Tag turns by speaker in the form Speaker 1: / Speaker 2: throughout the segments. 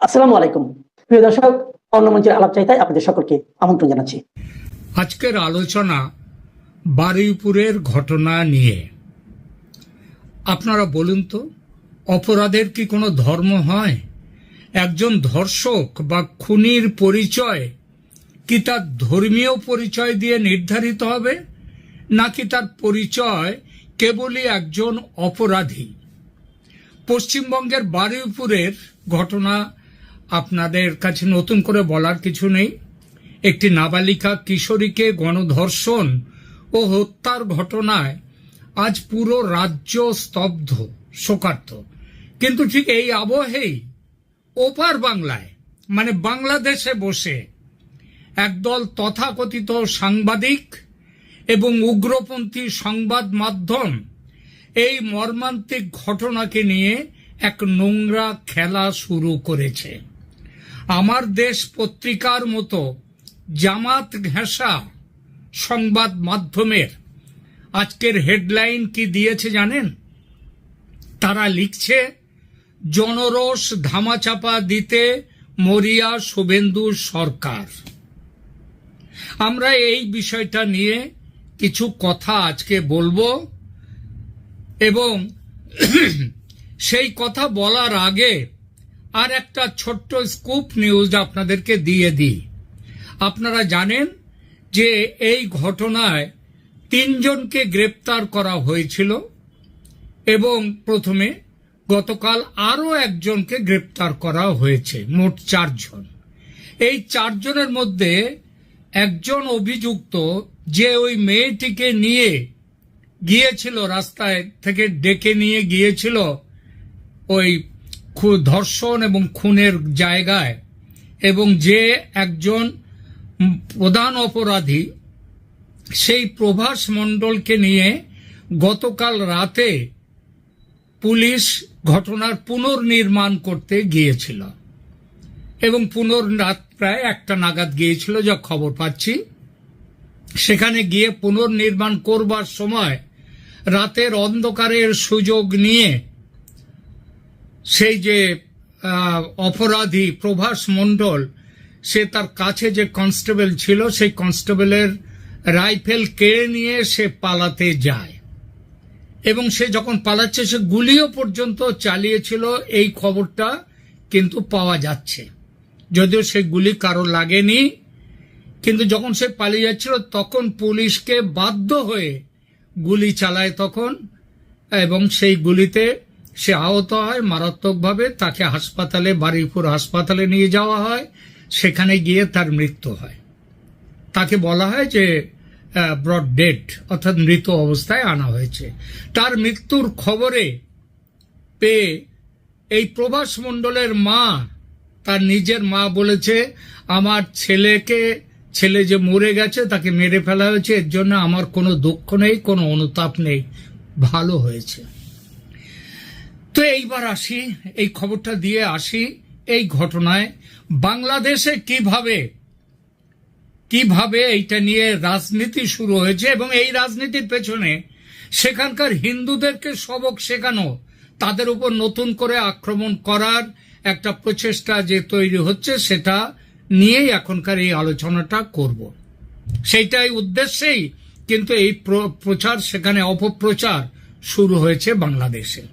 Speaker 1: আসসালামু আলাইকুম প্রিয় দর্শক, অন্য মঞ্চের আলাপ চাইতায় আপনাদের সকলকে আমন্ত্রণ জানাচ্ছি।
Speaker 2: আজকের আলোচনা বারুইপুরের ঘটনা নিয়ে। আপনারা বলুন তো, অপরাধের কি কোনো ধর্ম হয়? একজন ধর্ষক বা খুনির পরিচয় কি তার ধর্মীয় পরিচয় দিয়ে নির্ধারিত হবে, নাকি তার পরিচয় কেবলই একজন অপরাধী? পশ্চিমবঙ্গের বারুইপুরের ঘটনা আপনাদের কাছে নতুন করে বলার কিছু নেই। একটি নাবালিকা কিশোরীকে গণধর্ষণ ও হত্যার ঘটনায় আজ পুরো রাজ্য স্তব্ধ, শোকার্ত। কিন্তু ঠিক এই আবহেই ওপার বাংলায়, মানে বাংলাদেশে বসে একদল তথাকথিত সাংবাদিক এবং উগ্রপন্থী সংবাদ মাধ্যম এই মর্মান্তিক ঘটনাকে নিয়ে এক নোংরা খেলা শুরু করেছে। আমার দেশ পত্রিকার মতো জামাত ঘেঁষা সংবাদ মাধ্যমের আজকের হেডলাইন কি দিয়েছে জানেন? তারা লিখছে, জনরোষ ধামাচাপা দিতে মরিয়া শুভেন্দু সরকার। আমরা এই বিষয়টা নিয়ে কিছু কথা আজকে বলবো এবং সেই কথা বলার আগে আর একটা ছোট্ট স্কুপ নিউজ আপনাদেরকে দিয়ে দিই। আপনারা জানেন যে এই ঘটনায় 3 জনকে গ্রেপ্তার করা হয়েছিল এবং প্রথমে গতকাল আরো একজনকে গ্রেপ্তার করা হয়েছে, মোট 4 জন। এই 4 জনের মধ্যে একজন অভিযুক্ত যে ওই মেয়েটিকে নিয়ে গিয়েছিল, রাস্তায় থেকে ডেকে নিয়ে গিয়েছিল ওই ধর্ষণ এবং খুনের জায়গায়, এবং যে একজন প্রধান অপরাধী সেই প্রভাস মণ্ডলকে নিয়ে গতকাল রাতে পুলিশ ঘটনার পুনর্নির্মাণ করতে গিয়েছিল এবং রাত প্রায় 1টা নাগাদ গিয়েছিল, যা খবর পাচ্ছি। সেখানে গিয়ে পুনর্নির্মাণ করবার সময় রাতের অন্ধকারের সুযোগ নিয়ে সেই যে অপরাধী প্রভাস মণ্ডল, সে তার কাছে যে কনস্টেবল ছিল সেই কনস্টেবলের রাইফেল কেড়ে নিয়ে সে পালাতে যায় এবং সে যখন পালাচ্ছে সে গুলিও পর্যন্ত চালিয়েছিল। এই খবরটা কিন্তু পাওয়া যাচ্ছে, যদিও সে গুলি কারো লাগেনি। কিন্তু যখন সে পালিয়ে যাচ্ছিল তখন পুলিশকে বাধ্য হয়ে গুলি চালায় তখন, এবং সেই গুলিতে সে আহত হয় মারাত্মকভাবে। তাকে হাসপাতালে, বারুইপুর হাসপাতালে নিয়ে যাওয়া হয়। সেখানে গিয়ে তার মৃত্যু হয়। তাকে বলা হয় যে ব্রড ডেড, অর্থাৎ মৃত অবস্থায় আনা হয়েছে। তার মৃত্যুর খবরে পেয়ে এই প্রভাস মণ্ডলের মা, তার নিজের মা বলেছে, আমার ছেলে যে মরে গেছে, তাকে মেরে ফেলা হয়েছে, এর জন্য আমার কোনো দুঃখ নেই, কোনো অনুতাপ নেই, ভালো হয়েছে। তো এইবার আসি, এই খবরটা দিয়ে আসি এই ঘটনায় বাংলাদেশে কিভাবে এইটা নিয়ে রাজনীতি শুরু হয়েছে এবং এই রাজনীতির পেছনে সেখানকার হিন্দুদেরকে সবক শেখানো, তাদের উপর নতুন করে আক্রমণ করার একটা প্রচেষ্টা যে তৈরি হচ্ছে, সেটা নিয়েই এখনকার এই আলোচনাটা করব। সেইটাই উদ্দেশ্যেই কিন্তু এই প্রচার, সেখানে অপপ্রচার শুরু হয়েছে বাংলাদেশে।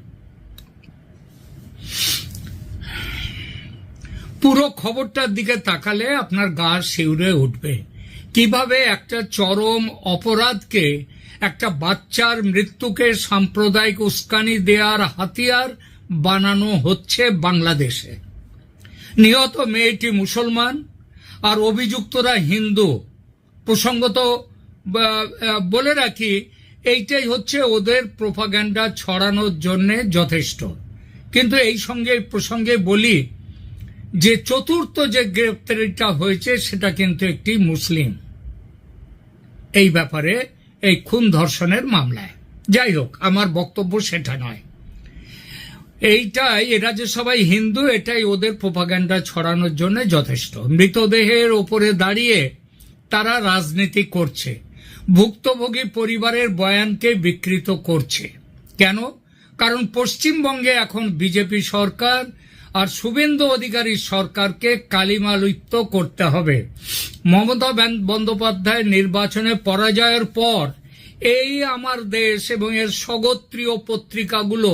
Speaker 2: পুরো খবরটার দিকে তাকালে আপনার গা শিউরে উঠবে। কিভাবে একটা চরম অপরাধকে, একটা বাচ্চার মৃত্যুকে সাম্প্রদায়িক উস্কানি দেওয়ার হাতিয়ার বানানো হচ্ছে বাংলাদেশে। নিহত মেয়েটি মুসলমান আর অভিযুক্তরা হিন্দু। প্রসঙ্গত বলে রাখি, এইটাই হচ্ছে ওদের প্রোপাগ্যান্ডা ছড়ানোর জন্য যথেষ্ট। কিন্তু এই প্রসঙ্গে বলি যে চতুর্থ যে গ্রেপ্তারিটা হয়েছে সেটা কিন্তু একটি মুসলিম, এই ব্যাপারে, এই খুন ধর্ষণের মামলায়। যাই হোক, আমার বক্তব্য সেটা নয়। এরা যে সবাই হিন্দু, এটাই ওদের প্রোপাগ্যান্ডা ছড়ানোর জন্য যথেষ্ট। মৃতদেহের ওপরে দাঁড়িয়ে তারা রাজনীতি করছে, ভুক্তভোগী পরিবারের বয়ানকে বিকৃত করছে। কেন? কারণ পশ্চিমবঙ্গে এখন বিজেপি সরকার আর শুভেন্দু অধিকারী সরকারকে কালিমালিপ্ত করতে হবে। মমতা বন্দ্যোপাধ্যায় নির্বাচনে পরাজয়ের পর এই আমার দেশ এবং এর স্বগোত্রীয় পত্রিকাগুলো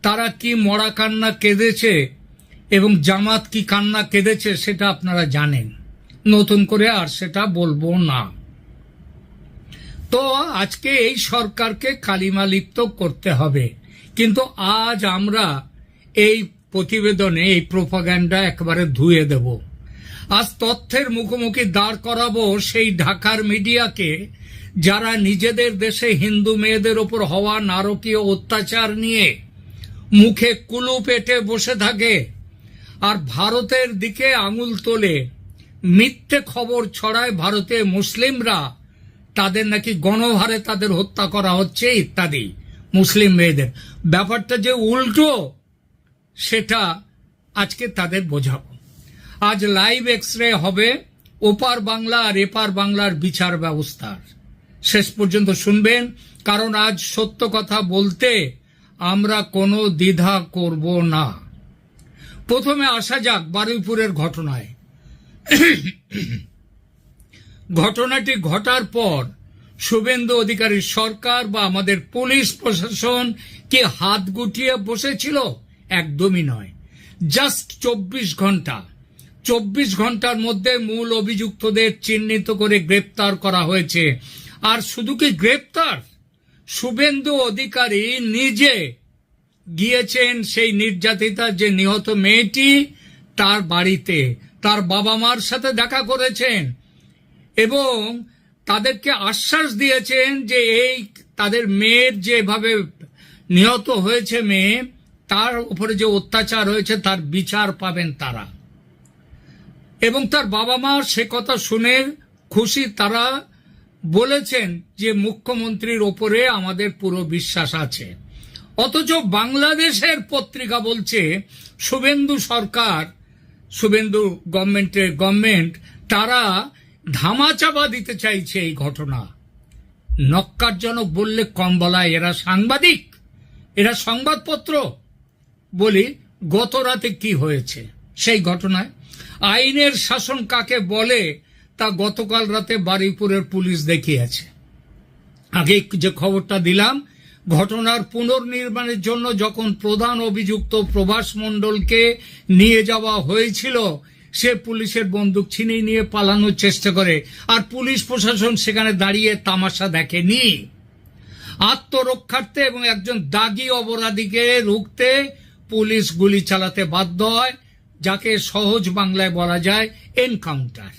Speaker 2: তারা কি মরা কান্না কেঁদেছে এবং জামাত কি কান্না কেঁদেছে সেটা আপনারা জানেন, নতুন করে আর সেটা বলবো না। তো আজকে এই সরকারকে কালিমালিপ্ত করতে হবে, কিন্তু আজ আমরা এই প্রতিবেদনে এই প্রোপাগান্ডা একেবারে ধুয়ে দেব। আজ তথ্যের মুখোমুখি দাঁড় করাবো সেই ঢাকার মিডিয়াকে যারা নিজেদের দেশে হিন্দু মেয়েদের ওপর হওয়া নারকীয় অত্যাচার নিয়ে মুখে কুলু পেটে বসে থাকে আর ভারতের দিকে আঙুল তোলে, মিথ্যে খবর ছড়ায় ভারতে মুসলিমরা তাদের নাকি গণহারে তাদের হত্যা করা হচ্ছে ইত্যাদি, মুসলিম মেয়েদের। ব্যাপারটা যে উল্টো সেটা আজকে তাদের বোঝাবো। আজ লাইভ এক্সরে হবে ওপার বাংলা আর এপার বাংলার বিচার ব্যবস্থার। শেষ পর্যন্ত শুনবেন, কারণ আজ সত্য কথা বলতে আমরা কোনো দ্বিধা করব না। প্রথমে আসা যাক বারুইপুরের ঘটনায়। ঘটনাটি ঘটার পর শুভেন্দু অধিকারী সরকার বা আমাদের পুলিশ প্রশাসন কি হাত গুটিয়ে বসেছিল? একদমই নয়। জাস্ট 24 ঘন্টার মধ্যে মূল অভিযুক্তদের চিহ্নিত করে গ্রেপ্তার করা হয়েছে। আর শুধু কি গ্রেপ্তার, শুভেন্দু অধিকারী নিজে গিয়েছেন সেই নির্যাতিতা যে নিহত মেয়েটি তার বাড়িতে, তার বাবা মার সাথে দেখা করেছেন এবং তাদেরকে আশ্বাস দিয়েছেন যে এই তাদের মেয়ের যেভাবে নিহত হয়েছে মেয়ে, তার উপরে যে অত্যাচার হয়েছে তার বিচার পাবেন তারা। এবং তার বাবা মা সে কথা শুনে খুশি, তারা বলেছেন যে মুখ্যমন্ত্রীর ওপরে আমাদের পুরো বিশ্বাস আছে। অথচ বাংলাদেশের পত্রিকা বলছে শুভেন্দু সরকার, শুভেন্দু গভর্নমেন্ট তারা ধামাচাপা দিতে চাইছে এই ঘটনা। নক্কারজনক বললে কম বলা, এরা সাংবাদিক, এরা সংবাদপত্র। বলি গত রাতে কি হয়েছে সেই ঘটনায়। আইনের শাসন কাকে বলে তা গতকাল রাতে বারুইপুরের পুলিশ দেখিয়েছে। আগে যে খবরটা দিলাম, ঘটনার পুনর্নির্মাণের জন্য যখন প্রধান অভিযুক্ত প্রভাস মণ্ডলকে নিয়ে যাওয়া হয়েছিল, সে পুলিশের বন্দুক ছিনিয়ে নিয়ে পালানোর চেষ্টা করে, আর পুলিশ প্রশাসন সেখানে দাঁড়িয়ে তামাশা দেখেনি। আত্মরক্ষার্থে এবং একজন দাগী অপরাধীকে রুখতে পুলিশ গুলি চালাতে বাধ্য হয়, যাকে সহজ বাংলায় বলা যায় এনকাউন্টার।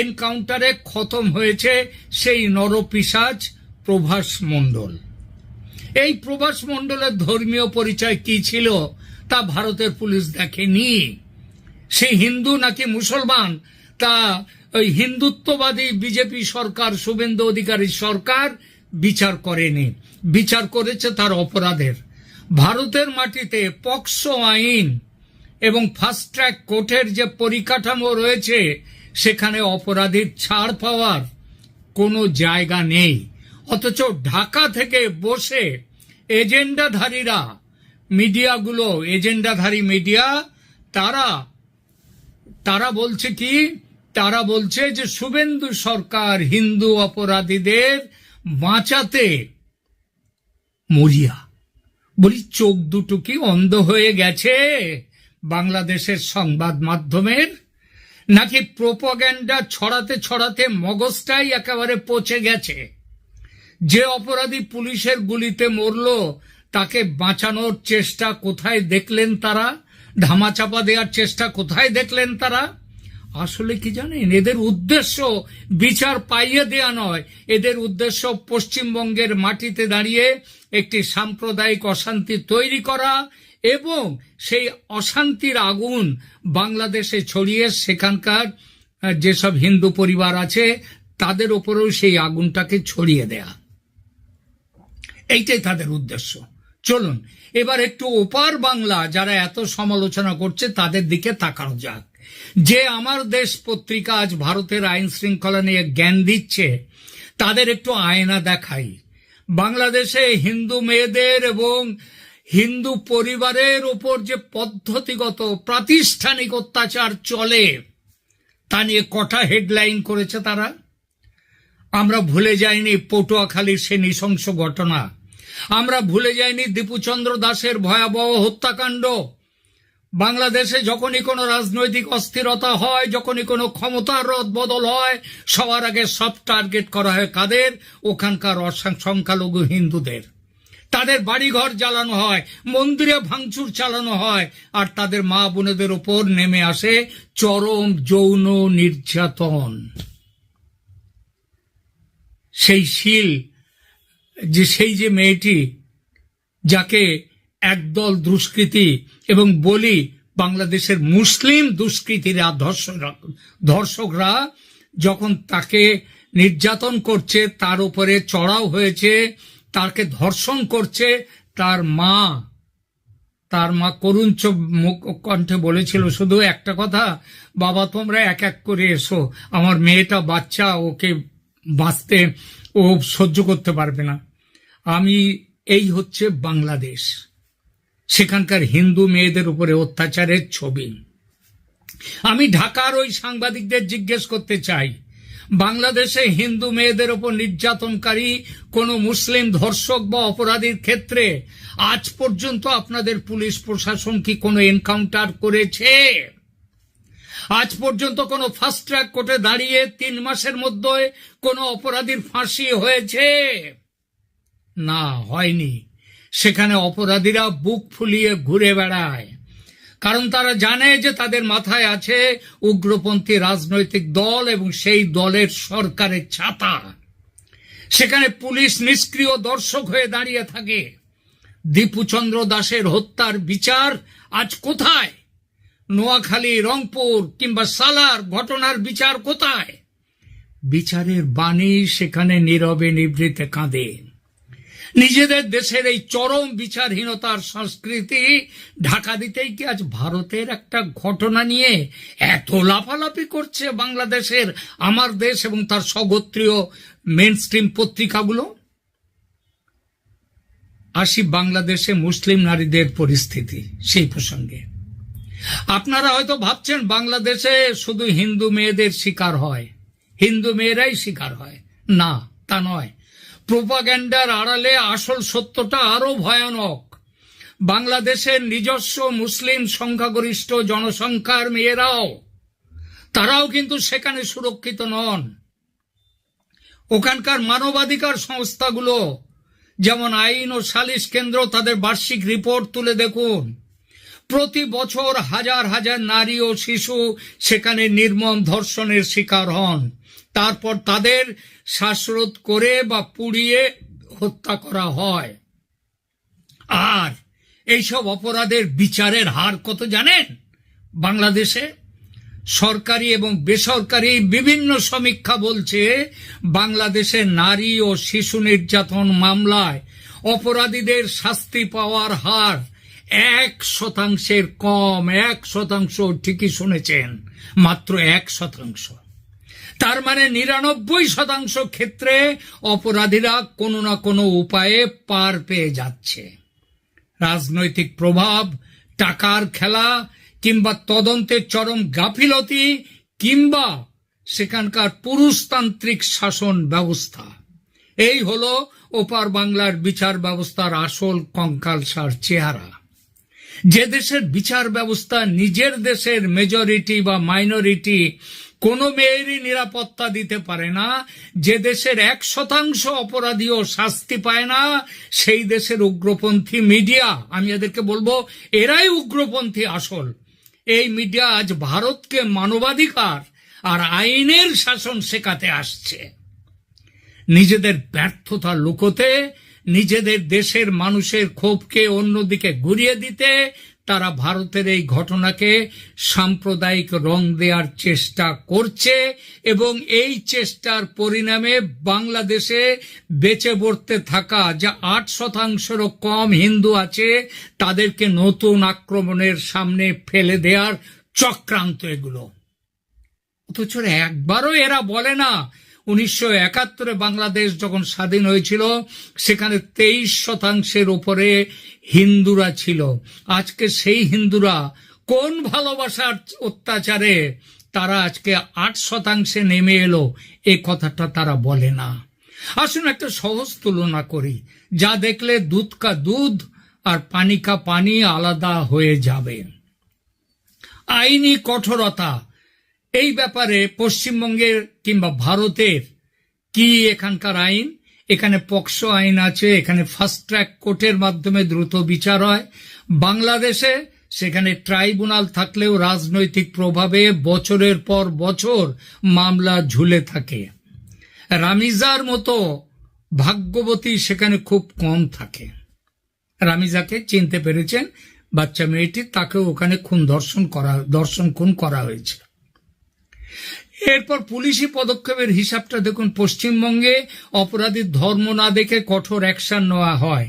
Speaker 2: এনকাউন্টারে খতম হয়েছে সেই নরপিশাচ প্রভাস মণ্ডল। এই প্রভাস মণ্ডলের ধর্মীয় পরিচয় কি ছিল তা ভারতের পুলিশ দেখেনি। সে হিন্দু নাকি মুসলমান তা ওই হিন্দুত্ববাদী বিজেপি সরকার, শুভেন্দু অধিকারী সরকার বিচার করেনি, বিচার করেছে তার অপরাধের। ভারতের মাটিতে পক্সো আইন এবং ফাস্ট ট্র্যাক কোর্টের যে পরিকাঠামো রয়েছে সেখানে অপরাধীর ছাড় পাওয়ার কোনো জায়গা নেই। অথচ ঢাকা থেকে বসে এজেন্ডাধারীরা, মিডিয়াগুলো, এজেন্ডাধারী মিডিয়া, তারা বলছে কি, তারা বলছে যে শুভেন্দু সরকার হিন্দু অপরাধীদের বাঁচাতে মরিয়া। বলি চোখ দুটো কি অন্ধ হয়ে গেছে বাংলাদেশের সংবাদ মাধ্যমের? নাকি প্রোপাগান্ডা ছড়াতে ছড়াতে মগজটাই একেবারে পচে গেছে? যে অপরাধী পুলিশের গুলিতে মরল তাকে বাঁচানোর চেষ্টা কোথায় দেখলেন তারা? ধামাচাপা দেওয়ার চেষ্টা কোথায় দেখলেন তারা? আসলে কি জানেন, এদের উদ্দেশ্য বিচার পাইয়ে দেয়া নয়, এদের উদ্দেশ্য পশ্চিমবঙ্গের মাটিতে দাঁড়িয়ে একটি সাম্প্রদায়িক অশান্তি তৈরি করা এবং সেই অশান্তির আগুন বাংলাদেশে ছড়িয়ে সেখানকার যেসব হিন্দু পরিবার আছে তাদের উপরেও সেই আগুনটাকে ছড়িয়ে দেয়া। এইটাই তাদের উদ্দেশ্য। চলুন এবার একটু ওপার বাংলা যারা এত সমালোচনা করছে তাদের দিকে তাকানো যাক। যে আমার দেশ পত্রিকা আজ ভারতের আইন শৃঙ্খলা নিয়ে জ্ঞান দিচ্ছে, তাদের একটু আয়না দেখাই। বাংলাদেশে হিন্দু মেয়েদের এবং হিন্দু পরিবারের উপর যে পদ্ধতিগত প্রাতিষ্ঠানিক অত্যাচার চলে তা নিয়ে কটা হেডলাইন করেছে তারা। আমরা ভুলে যাইনি পটুয়াখালীর সে নৃশংস ঘটনা, আমরা ভুলে যাইনি দীপুচন্দ্র দাসের ভয়াবহ হত্যাকাণ্ড। বাংলাদেশে যখনই কোনো রাজনৈতিক অস্থিরতা হয়, যখনই কোনো ক্ষমতার রদবদল হয়, সবার আগে সব টার্গেট করা হয় কাদের? ওখানকার সংখ্যালঘু হিন্দুদের। তাদের বাড়িঘর জ্বালানো হয়, মন্দিরে ভাঙচুর চালানো হয়, আর তাদের মা বোনেদের উপর নেমে আসে চরম যৌন নির্যাতন। সেই যে মেয়েটি যাকে একদল দুষ্কৃতী এবং বলি বাংলাদেশের মুসলিম দুষ্কৃতীরা ধর্ষকরা যখন তাকে নির্যাতন করছে, তার উপরে চড়াও হয়েছে, তাকে ধর্ষণ করছে, তার মা করুণ কণ্ঠে বলেছিল শুধু একটা কথা, বাবা তোমরা এক এক করে এসো, আমার মেয়েটা বাচ্চা, ওকে বাঁচতে ও সহ্য করতে পারবে না। এই হচ্ছে বাংলাদেশ, সেখানকার হিন্দু মেয়েদের উপরে অত্যাচারের ছবি। আমি ঢাকার ওই সাংবাদিকদের জিজ্ঞেস করতে চাই, বাংলাদেশে হিন্দু মেয়েদের উপর নির্যাতনকারী কোন মুসলিম ধর্ষক বা অপরাধীর ক্ষেত্রে আজ পর্যন্ত আপনাদের পুলিশ প্রশাসন কি কোনো এনকাউন্টার করেছে? আজ পর্যন্ত কোনো ফাস্ট ট্র্যাক কোর্টে দাঁড়িয়ে 3 মাসের মধ্যে কোনো অপরাধীর ফাঁসি হয়েছে? না, হয়নি। সেখানে অপরাধীরা বুক ফুলিয়ে ঘুরে বেড়ায়, কারণ তারা জানে যে তাদের মাথায় আছে উগ্রপন্থী রাজনৈতিক দল এবং সেই দলের সরকারের ছাতা। সেখানে পুলিশ নিষ্ক্রিয় দর্শক হয়ে দাঁড়িয়ে থাকে। দীপুচন্দ্র দাসের হত্যার বিচার আজ কোথায়? নোয়াখালী, রংপুর কিংবা সালার ঘটনার বিচার কোথায়? বিচারের বাণী সেখানে নীরবে নিভৃতে কাঁদে। নিজেদের দেশের এই চরম বিচারহীনতার সংস্কৃতি ঢাকা দিতেই কি আজ ভারতের একটা ঘটনা নিয়ে এত লাফালাফি করছে বাংলাদেশের আমার দেশ এবং তার স্বগোত্রীয় মেইনস্ট্রিম পত্রিকাগুলো? আসি বাংলাদেশে মুসলিম নারীদের পরিস্থিতি, সেই প্রসঙ্গে। আপনারা হয়তো ভাবছেন বাংলাদেশে শুধু হিন্দু মেয়েদের শিকার হয়, হিন্দু মেয়েরাই শিকার হয়। না, তা নয়। প্রোপাগ্যান্ডার আড়ালে আসল সত্যটা আরো ভয়ানক। বাংলাদেশের নিজস্ব মুসলিম সংখ্যাগরিষ্ঠ জনসংখ্যার তারাও কিন্তু সেখানে সুরক্ষিত নন। ওখানকার মানবাধিকার সংস্থাগুলো যেমন আইন ও সালিশ কেন্দ্র, তাদের বার্ষিক রিপোর্ট তুলে দেখুন, প্রতি বছর হাজার হাজার নারী ও শিশু সেখানে নির্মম ধর্ষণের শিকার হন। তারপর তাদের শ্বাসরোধ করে বা পুড়িয়ে হত্যা করা হয়। আর এইসব অপরাধের বিচারের হার কত জানেন? বাংলাদেশে সরকারি এবং বেসরকারি বিভিন্ন সমীক্ষা বলছে বাংলাদেশে নারী ও শিশু নির্যাতন মামলায় অপরাধীদের শাস্তি পাওয়ার হার 1% কম। 1%, ঠিকই শুনেছেন, মাত্র 1%। তার মানে 99% ক্ষেত্রে অপরাধীরা কোনো না কোনো উপায়ে পার পেয়ে যাচ্ছে। রাজনৈতিক প্রভাব, টাকার খেলা কিংবা তদন্তের চরম গাফিলতি কিংবা সেখানকার পুরুষতান্ত্রিক শাসন ব্যবস্থা, এই হলো ওপার বাংলার বিচার ব্যবস্থার আসল কঙ্কালসার চেহারা। যে দেশের বিচার ব্যবস্থা নিজের দেশের মেজরিটি বা মাইনরিটি কোনো মেয়েরই নিরাপত্তা দিতে পারে না, যে দেশের 1% অপরাধীও শাস্তি পায় না, সেই দেশের উগ্রপন্থী মিডিয়া, আমি এদেরকে বলবো এরাই উগ্রপন্থী আসল। এই মিডিয়া আজ ভারতকে মানবাধিকার আর আইনের শাসন শেখাতে আসছে। নিজেদের ব্যর্থতা লুকোতে, নিজেদের দেশের মানুষের ক্ষোভকে অন্যদিকে ঘুরিয়ে দিতে তারা ভারতের এই ঘটনাকে সাম্প্রদায়িক রং দেওয়ার চেষ্টা করছে এবং এই চেষ্টার পরিণামে বাংলাদেশে বেঁচে পড়তে থাকা যা 8%-রও কম হিন্দু আছে তাদেরকে নতুন আক্রমণের সামনে ফেলে দেওয়ার চক্রান্ত এগুলো। অথচ একবারও এরা বলে না 1971 বাংলাদেশ যখন স্বাধীন হয়েছিল সেখানে 23% ওপরে হিন্দুরা ছিল। আজকে সেই হিন্দুরা কোন ভালোবাসার অত্যাচারে তারা আজকে 8% নেমে এলো, এই কথাটা তারা বলে না। আসুন একটা সহজ তুলনা করি, যা দেখলে দুধ কা দুধ আর পানি কা পানি আলাদা হয়ে যাবে। আইনি কঠোরতা, এই ব্যাপারে পশ্চিমবঙ্গের কিংবা ভারতের কি এখানকার আইন? এখানে পক্সো আইন আছে, এখানে ফাস্ট ট্র্যাক কোর্টের মাধ্যমে দ্রুত বিচার হয়। বাংলাদেশে সেখানে ট্রাইব্যুনাল থাকলেও রাজনৈতিক প্রভাবে বছরের পর বছর মামলা ঝুলে থাকে। রামিজার মতো ভাগ্যবতী সেখানে খুব কম থাকে। রামিজাকে চিনতে পেরেছেন বাচ্চা মেয়েটি, তাকে ওখানে ধর্ষণ খুন করা হয়েছে। এরপর পুলিশি পদক্ষেপের হিসাবটা দেখুন। পশ্চিমবঙ্গে অপরাধীর ধর্ম না দেখে কঠোর অ্যাকশন নেওয়া হয়।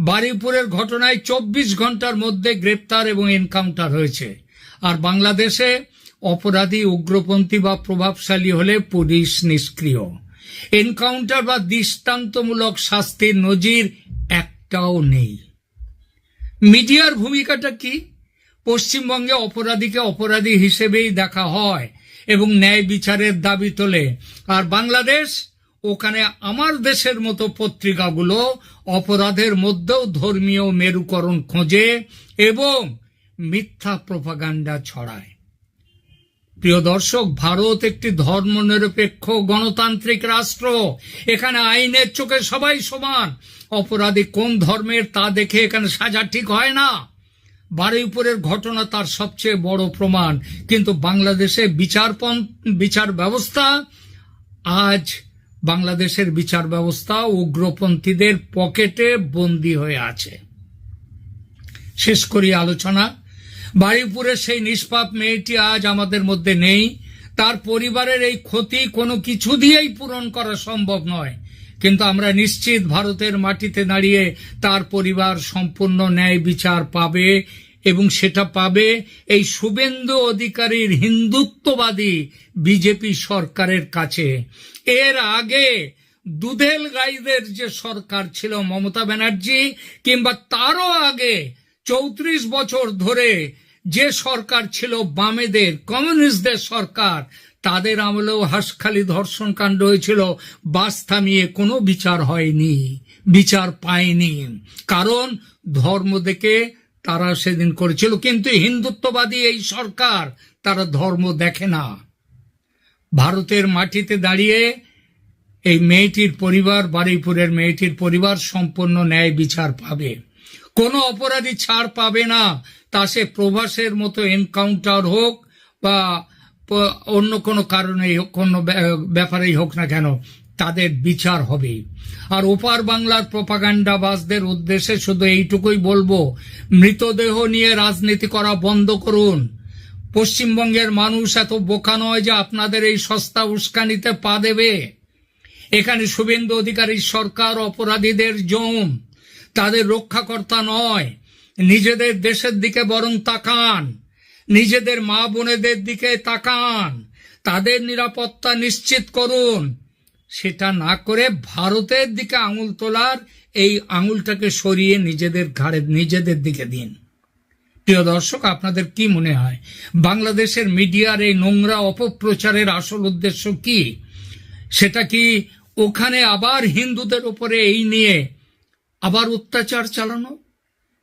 Speaker 2: বারুইপুরের ঘটনায় 24 ঘন্টার মধ্যে গ্রেপ্তার এবং এনকাউন্টার হয়েছে। আর বাংলাদেশে অপরাধী উগ্রপন্থী বা প্রভাবশালী হলে পুলিশ নিষ্ক্রিয়। এনকাউন্টার বা দৃষ্টান্তমূলক শাস্তির নজির একটাও নেই। মিডিয়ার ভূমিকাটা কি? পশ্চিমবঙ্গে অপরাধীকে অপরাধী হিসেবেই দেখা হয় এবং ন্যায় বিচারের দাবি তোলে। আর বাংলাদেশ, ওখানে আমার দেশের মতো পত্রিকাগুলো অপরাধের মধ্যেও ধর্মীয় মেরুকরণ খোঁজে এবং মিথ্যা প্রোপাগান্ডা ছড়ায়। প্রিয় দর্শক, ভারত একটি ধর্মনিরপেক্ষ গণতান্ত্রিক রাষ্ট্র। এখানে আইনের চোখে সবাই সমান। অপরাধী কোন ধর্মের তা দেখে এখানে সাজা ঠিক হয় না। বারুইপুরের ঘটনা তার সবচেয়ে বড় প্রমাণ। কিন্তু বাংলাদেশে বিচার ব্যবস্থা, আজ বাংলাদেশের বিচার ব্যবস্থা উগ্রপন্থীদের পকেটে বন্দী হয়ে আছে। শেষ করি আলোচনা। বারুইপুরের সেই নিষ্পাপ মেয়েটি আজ আমাদের মধ্যে নেই। তার পরিবারের এই ক্ষতি কোনো কিছু দিয়েই পূরণ করা সম্ভব নয়। কিন্তু আমরা নিশ্চিত ভারতের মাটিতে দাঁড়িয়ে তার পরিবার সম্পূর্ণ ন্যায় বিচার পাবে এবং সেটা পাবে এই শুভেন্দু অধিকারীর হিন্দুত্ববাদী বিজেপি সরকারের কাছে। এর আগে দুধেল গাইদের যে সরকার ছিল মমতা ব্যানার্জি, কিংবা তারও আগে 34 বছর ধরে যে সরকার ছিল বামেদের, কমিউনিস্টদের সরকার, তাদের আমলেও হাঁসখালি ধর্ষণ কাণ্ড হয়েছিল। বাস থামিয়ে কোনো বিচার হয়নি, বিচার পায়নি। কারণ ধর্ম দেখে তারা সেদিন করেছিল। কিন্তু হিন্দুত্ববাদী এই সরকার, তারা ধর্ম দেখে না। ভারতের মাটিতে দাঁড়িয়ে এই মেয়েটির পরিবার, বারুইপুরের মেয়েটির পরিবার সম্পূর্ণ ন্যায় বিচার পাবে। কোনো অপরাধী ছাড় পাবে না। তা সে প্রভাসের মতো এনকাউন্টার হোক বা অন্য কোনো কারণে কোনো ব্যাপারেই হোক না কেন, তাদের বিচার হবে। আর ওপার বাংলার প্রপাগান্ডাবাজদের উদ্দেশ্যে শুধু এইটুকুই বলবো, মৃতদেহ নিয়ে রাজনীতি করা বন্ধ করুন। পশ্চিমবঙ্গের মানুষ এত বোকা নয় যে আপনাদের এই সস্তা উস্কানিতে পা দেবে। এখানে শুভেন্দু অধিকারীর সরকার অপরাধীদের জম, তাদের রক্ষাকর্তা নয়। নিজেদের দেশের দিকে বরং তাকান, নিজেদের মা বোনেদের দিকে তাকান, তাদের নিরাপত্তা নিশ্চিত করুন। সেটা না করে ভারতের দিকে আঙুল তোলার এই আঙুলটাকে সরিয়ে নিজেদের ঘাড়ে, নিজেদের দিকে দিন। প্রিয় দর্শক, আপনাদের কি মনে হয় বাংলাদেশের মিডিয়ার এই নোংরা অপপ্রচারের আসল উদ্দেশ্য কি? সেটা কি ওখানে আবার হিন্দুদের উপরে এই নিয়ে আবার অত্যাচার চালানো?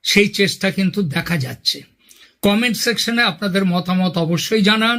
Speaker 2: সেই চেষ্টা কিন্তু দেখা যাচ্ছে। কমেন্ট সেকশনে আপনাদের মতামত অবশ্যই জানান।